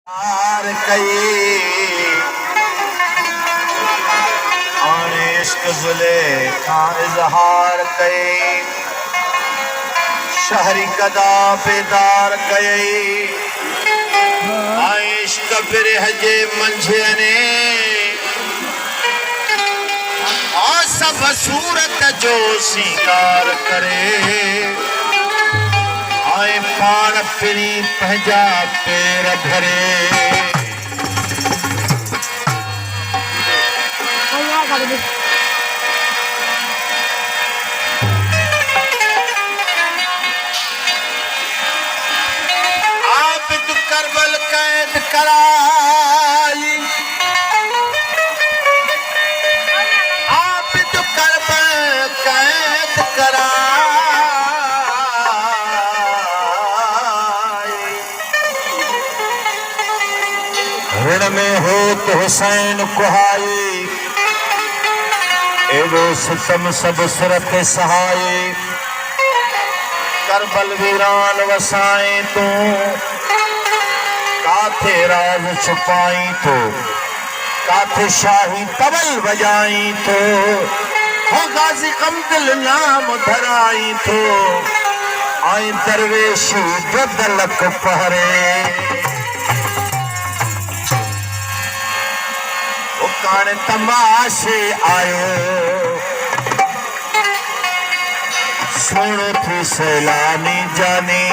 हार कई और इश्क जुले का इजहार कई शहरी कदा बेदार कई इश्क बिरहजे मंझे ने और सब सूरत जो सिंगार करे आए पान फिरी पंहिंजा पेर भरे आबिद करबल कैद कराई आबिद करबल कैद कराई ऋण में हो तो हुसैन कुहाई एवो सितम सब सिरत सहाय करबल वीरान वसाए तो काथे राज छुपाई तो काथे शाही तबल बजाई तो हो गाजी कमदिल नाम धराई तो आई दरवेश बदलक पहरे कान तमाशे आयो सुनो थी सैलानी जानी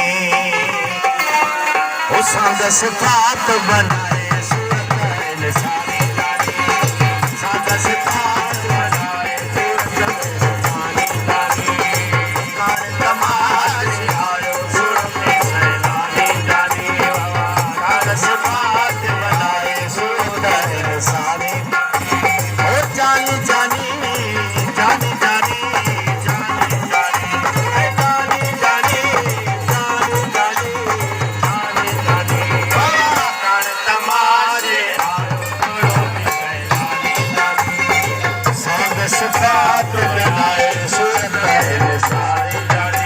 हुसन दस फात बनाए सूरत इंसानी जानी सादस फात बनाए सूरत इंसानी जानी कान तमाशे आयो सुनो थी सैलानी जानी सादस फात बनाए सूरत इंसानी जानी जानी जानी जानी जानी जानी जानी जानी जानी जानी जानी कान तमाशे साद सिफात बनाए सूरत इंसानी जानी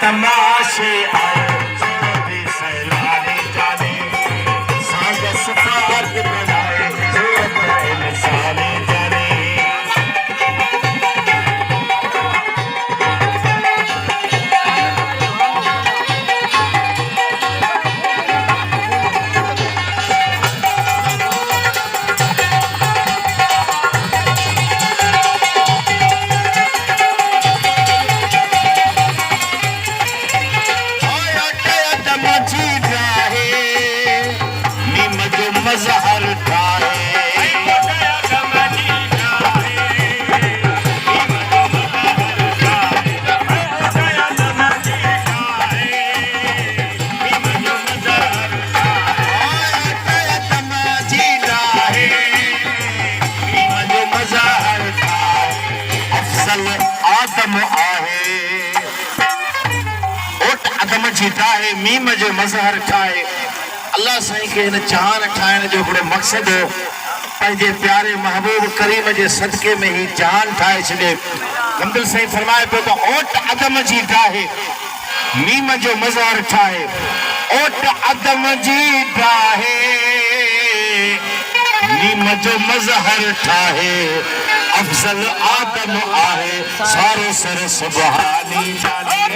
तमाशे आयो भी सैलानी जाने साद सिफात बनाए सूरत इंसानी जाने मजहर ठाए अफसल आदम आहे ओट आदम जी ठाहे मीम जो मजहर ठाहे अल्लाह साईं के इन जहान ठाहिण जो बड़ो मक़सद हो पंहिंजे प्यारे महबूब करीम जे सदके में ही जहान ठाहे छॾे गमदिल साईं फरमाए पियो त ओट अदम जी ठाहे मीम जो मज़हर ठाहे ओट अदम जी ठाहे मीम जो मज़हर ठाहे अफजल आदम आहे सारे सर सुभानी जानी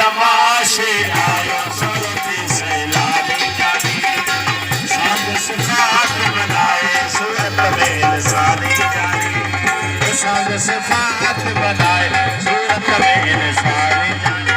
तमाशे आयो सूरत सैलानी जानी सांग सिफात बनाए सूरत में इंसानी जानी सांग सिफात बनाए सूरत में इंसानी जानी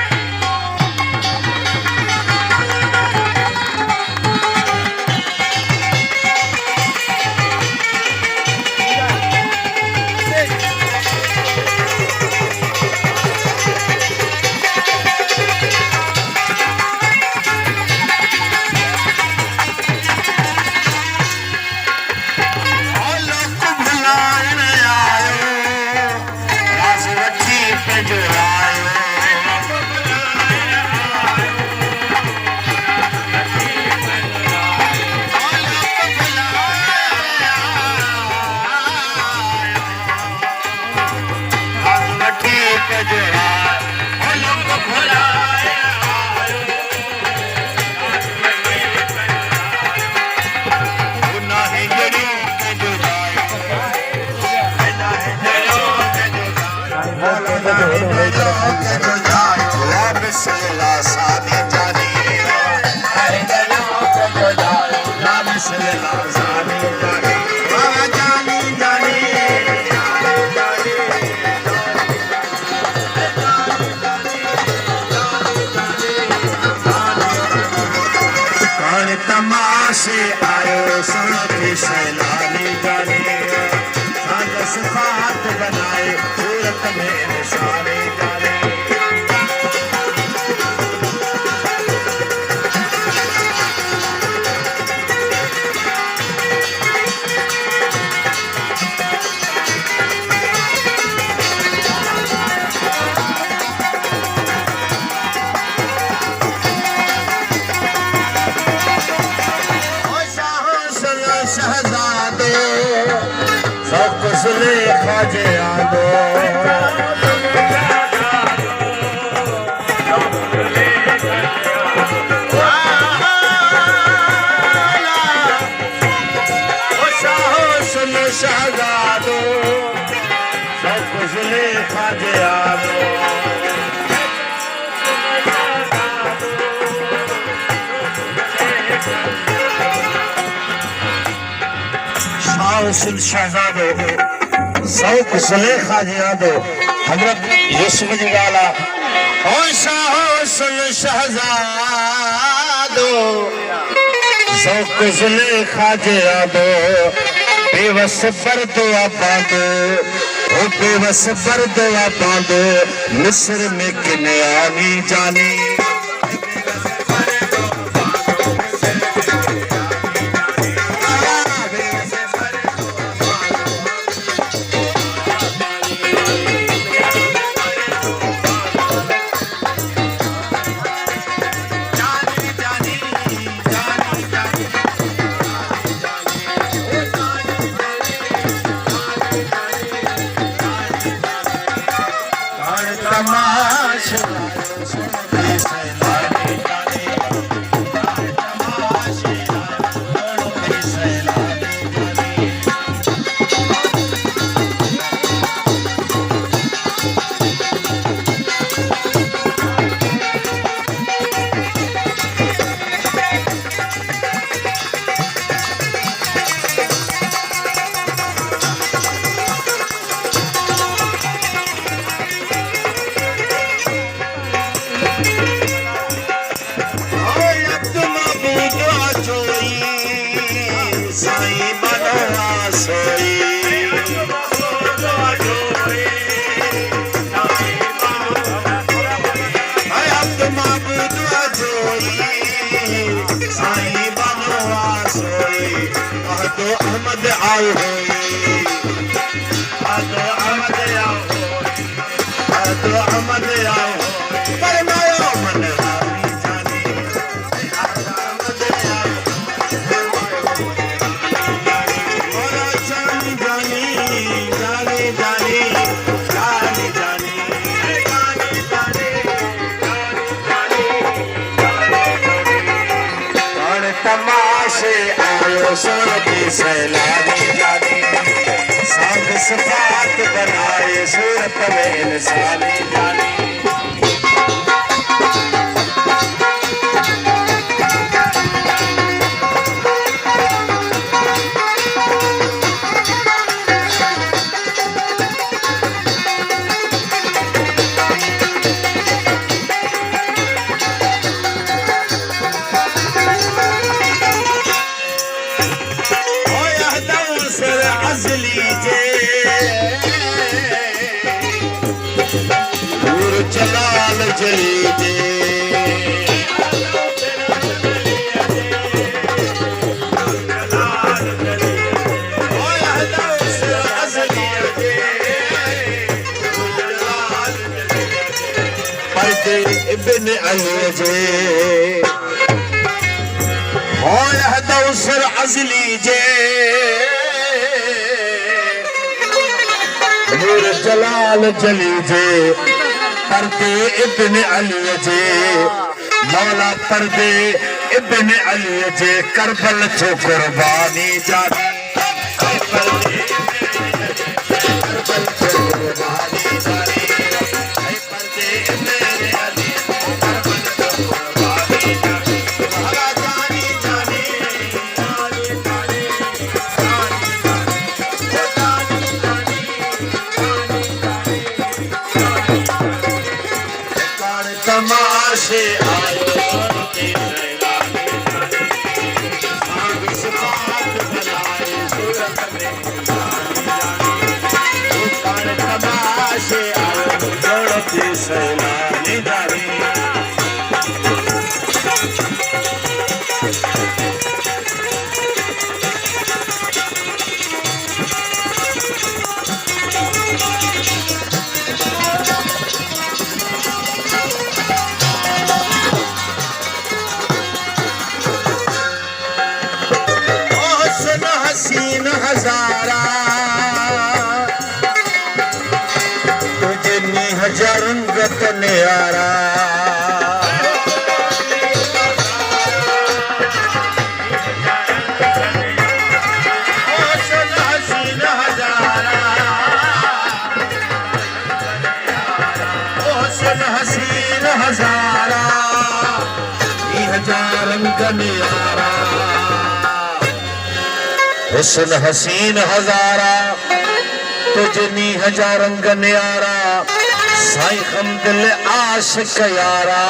तमाशे आयो सूरत सैलानी जानी सांग सिफात बनाए सूरत में इंसानी जानी खाजे आदो शहजादो सब कुछ ले खाजे आदो शाह शहजादो सौक सुलेखा जी आदो हजरत यूसुफ जी गाला ओ शाह शहजादो सौक सुलेखा जी आदो बेवस पर दुआ बांधो ओ बेवस पर दुआ बांधो मिस्र में किने आनी जानी अहमद आए अहमद आओ पर मायो मन जाने सूरत सैलानी जानी सांग सिफात बनाए सूरत में इंसानी जानी जलाल जली दे पर्दे इब्न अली जे हो यहदौसर अज़ली जे नूर जलाल जली जे पर्दे इब्न अली जे मौला पर्दे इब्न अली जे करबल छो कुर्बानी जानी पर्दे करबल छो कुर्बानी जानी पर्दे इब्न अली करबल छो कुर्बानी जानी मौला जानी जानी तमाशे आयो सांग सिफात बनाए सूरत में तमाशे आयो सूरत सैलानी जानी हसीन हजारा तुझे निहजा रंगत न्यारा हसीन हजारा हसीन हजारा निहजा रंग न्यारा हुस्न हसीन हजारा तुझनी हजार रंग न्यारा साईं हमदिल आशिक यारा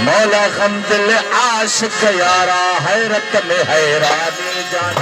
मौला हमदिल आशिक यारा हैरत में हैरानी जानी